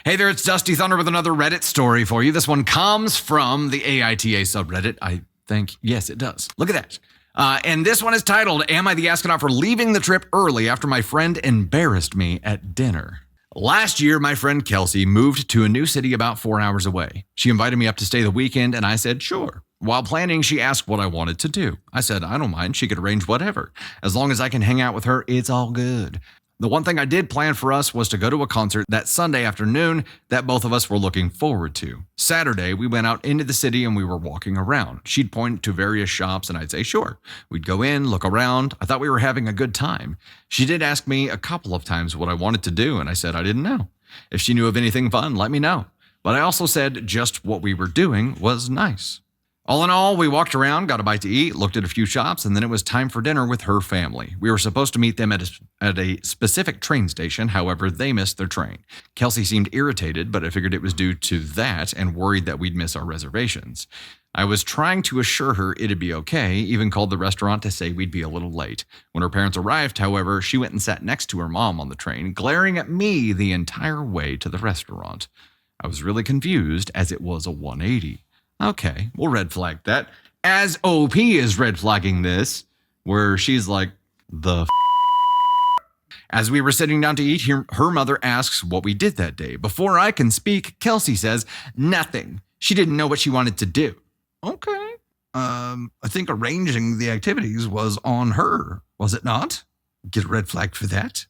Hey there, it's Dusty Thunder with another Reddit story for you. This one comes from the AITA subreddit, I think. Yes, it does. Look at that. And this one is titled, Am I the Astronaut for Leaving the Trip Early After My Friend Embarrassed Me at Dinner? Last year, my friend Kelsey moved to a new city about 4 hours away. She invited me up to stay the weekend, and I said, sure. While planning, she asked what I wanted to do. I said, I don't mind. She could arrange whatever. As long as I can hang out with her, it's all good. The one thing I did plan for us was to go to a concert that Sunday afternoon that both of us were looking forward to. Saturday, we went out into the city and we were walking around. She'd point to various shops and I'd say, sure. We'd go in, look around. I thought we were having a good time. She did ask me a couple of times what I wanted to do, and I said I didn't know. If she knew of anything fun, let me know. But I also said just what we were doing was nice. All in all, we walked around, got a bite to eat, looked at a few shops, and then it was time for dinner with her family. We were supposed to meet them at a specific train station. However, they missed their train. Kelsey seemed irritated, but I figured it was due to that and worried that we'd miss our reservations. I was trying to assure her it'd be okay, even called the restaurant to say we'd be a little late. When her parents arrived, however, she went and sat next to her mom on the train, glaring at me the entire way to the restaurant. I was really confused as it was a 180. Okay, we'll red flag that. As OP is red flagging this, where she's like, As we were sitting down to eat, her mother asks what we did that day. Before I can speak, Kelsey says, nothing. She didn't know what she wanted to do. Okay. I think arranging the activities was on her, was it not? Get a red flag for that.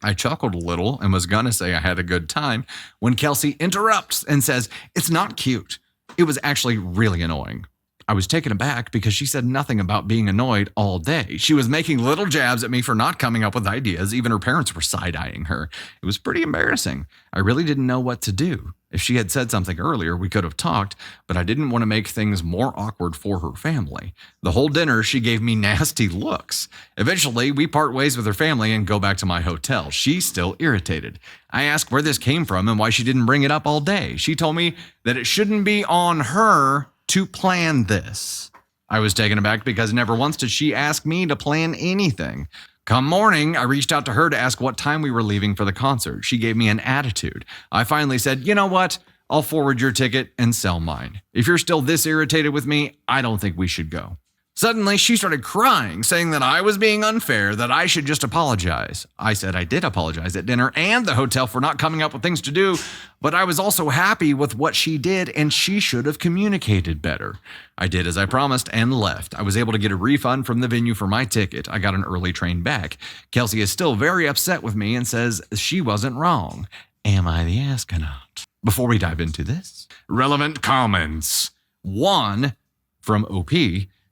I chuckled a little and was gonna say I had a good time when Kelsey interrupts and says, it's not cute. It was actually really annoying. I was taken aback because she said nothing about being annoyed all day. She was making little jabs at me for not coming up with ideas. Even her parents were side-eyeing her. It was pretty embarrassing. I really didn't know what to do. If she had said something earlier, we could have talked, but I didn't want to make things more awkward for her family. The whole dinner, she gave me nasty looks. Eventually, we part ways with her family and go back to my hotel. She's still irritated. I asked where this came from and why she didn't bring it up all day. She told me that it shouldn't be on her to plan this. I was taken aback because never once did she ask me to plan anything. Come morning, I reached out to her to ask what time we were leaving for the concert. She gave me an attitude. I finally said, you know what? I'll forward your ticket and sell mine. If you're still this irritated with me, I don't think we should go. Suddenly, she started crying, saying that I was being unfair, that I should just apologize. I said I did apologize at dinner and the hotel for not coming up with things to do, but I was also happy with what she did and she should have communicated better. I did as I promised and left. I was able to get a refund from the venue for my ticket. I got an early train back. Kelsey is still very upset with me and says she wasn't wrong. Am I the astronaut? Before we dive into this, relevant comments. One from OP.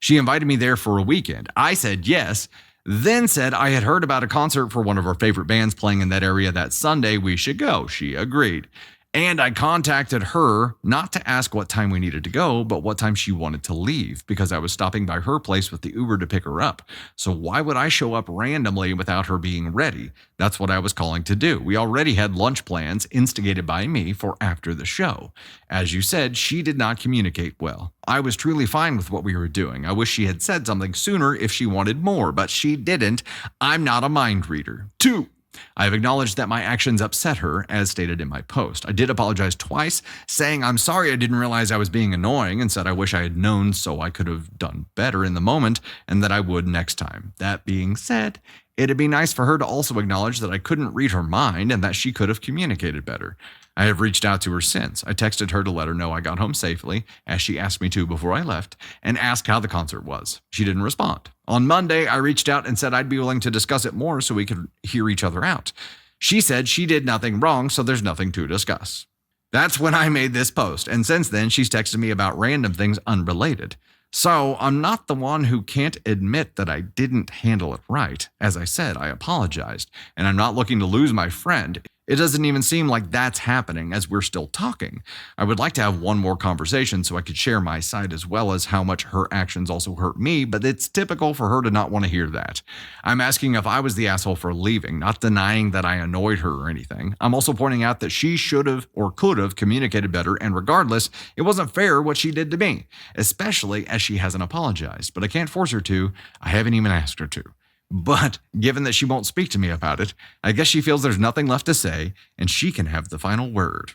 She invited me there for a weekend. I said yes, then said I had heard about a concert for one of our favorite bands playing in that area that Sunday. We should go. She agreed. And I contacted her not to ask what time we needed to go, but what time she wanted to leave because I was stopping by her place with the Uber to pick her up. So why would I show up randomly without her being ready? That's what I was calling to do. We already had lunch plans instigated by me for after the show. As you said, she did not communicate well. I was truly fine with what we were doing. I wish she had said something sooner if she wanted more, but she didn't. I'm not a mind reader. 2. I have acknowledged that my actions upset her, as stated in my post. I did apologize twice, saying I'm sorry I didn't realize I was being annoying and said I wish I had known so I could have done better in the moment and that I would next time. That being said, it'd be nice for her to also acknowledge that I couldn't read her mind and that she could have communicated better. I have reached out to her since. I texted her to let her know I got home safely, as she asked me to before I left, and asked how the concert was. She didn't respond. On Monday, I reached out and said I'd be willing to discuss it more so we could hear each other out. She said she did nothing wrong, so there's nothing to discuss. That's when I made this post, and since then, she's texted me about random things unrelated. So I'm not the one who can't admit that I didn't handle it right. As I said, I apologized, and I'm not looking to lose my friend. It doesn't even seem like that's happening as we're still talking. I would like to have one more conversation so I could share my side as well as how much her actions also hurt me, but it's typical for her to not want to hear that. I'm asking if I was the asshole for leaving, not denying that I annoyed her or anything. I'm also pointing out that she should have or could have communicated better, and regardless, it wasn't fair what she did to me, especially as she hasn't apologized, but I can't force her to. I haven't even asked her to. But given that she won't speak to me about it, I guess she feels there's nothing left to say and she can have the final word.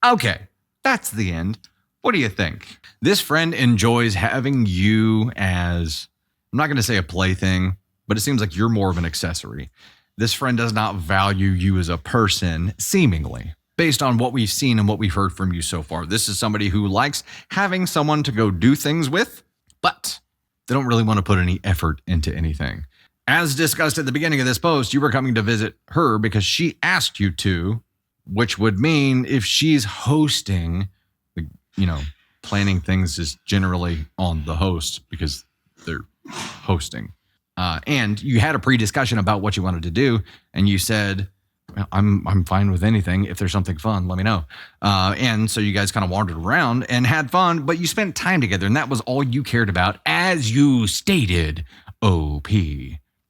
Okay, that's the end. What do you think? This friend enjoys having you as, I'm not going to say a plaything, but it seems like you're more of an accessory. This friend does not value you as a person, seemingly, based on what we've seen and what we've heard from you so far. This is somebody who likes having someone to go do things with, but they don't really want to put any effort into anything. As discussed at the beginning of this post, you were coming to visit her because she asked you to, which would mean if she's hosting, planning things is generally on the host because they're hosting. And you had a pre-discussion about what you wanted to do, and you said, well, I'm fine with anything. If there's something fun, let me know. And so you guys kind of wandered around and had fun, but you spent time together, and that was all you cared about, as you stated, OP.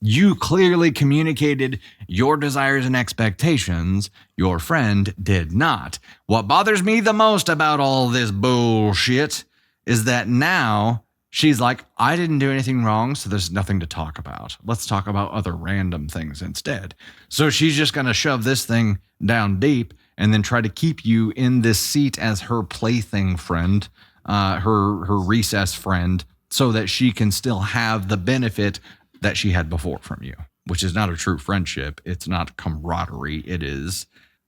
You clearly communicated your desires and expectations. Your friend did not. What bothers me the most about all this bullshit is that now she's like, I didn't do anything wrong, so there's nothing to talk about. Let's talk about other random things instead. So she's just going to shove this thing down deep and then try to keep you in this seat as her plaything friend, her recess friend, so that she can still have the benefit that she had before from you, which is not a true friendship. It's not camaraderie. It is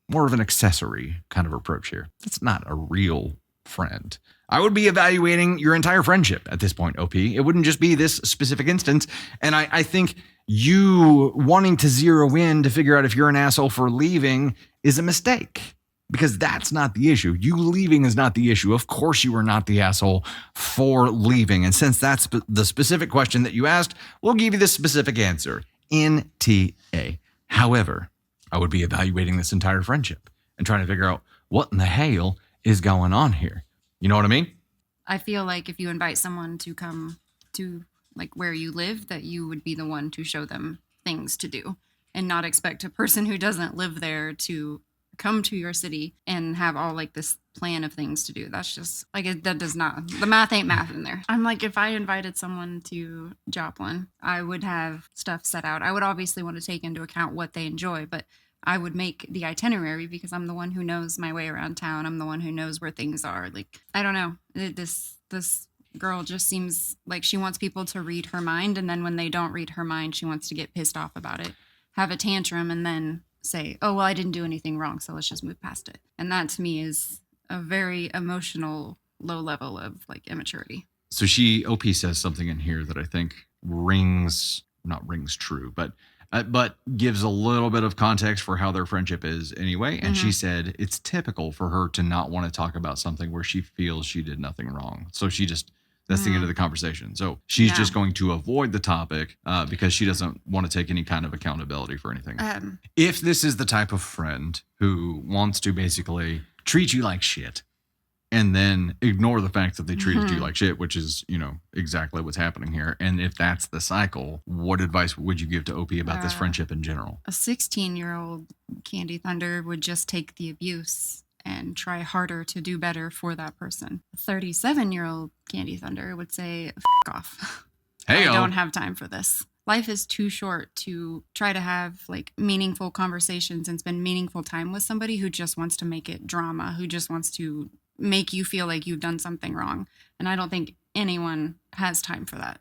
more of an accessory kind of approach here. It's not a real friend. I would be evaluating your entire friendship at this point, OP. It wouldn't just be this specific instance. And I think you wanting to zero in to figure out if you're an asshole for leaving is a mistake, because that's not the issue. You leaving is not the issue. Of course you are not the asshole for leaving. And since that's the specific question that you asked, we'll give you the specific answer. NTA. However, I would be evaluating this entire friendship and trying to figure out what in the hell is going on here. You know what I mean? I feel like if you invite someone to come to like where you live, that you would be the one to show them things to do and not expect a person who doesn't live there to come to your city and have all like this plan of things to do. That's just like, that does not, the math ain't math in there. I'm like, if I invited someone to Joplin, I would have stuff set out. I would obviously want to take into account what they enjoy, but I would make the itinerary because I'm the one who knows my way around town. I'm the one who knows where things are. Like, I don't know. This girl just seems like she wants people to read her mind. And then when they don't read her mind, she wants to get pissed off about it, have a tantrum, and then say, oh, well, I didn't do anything wrong, so let's just move past it. And that to me is a very emotional low level of like immaturity. So OP says something in here that I think not rings true, but gives a little bit of context for how their friendship is anyway. And she said it's typical for her to not want to talk about something where she feels she did nothing wrong. So that's the end of the conversation. So she's just going to avoid the topic because she doesn't want to take any kind of accountability for anything. If this is the type of friend who wants to basically treat you like shit and then ignore the fact that they treated you like shit, which is, exactly what's happening here. And if that's the cycle, what advice would you give to OP about this friendship in general? A 16-year-old Candy Thunder would just take the abuse and try harder to do better for that person. A 37-year-old Candy Thunder would say, F off. I don't have time for this. Life is too short to try to have like meaningful conversations and spend meaningful time with somebody who just wants to make it drama, who just wants to make you feel like you've done something wrong. And I don't think anyone has time for that.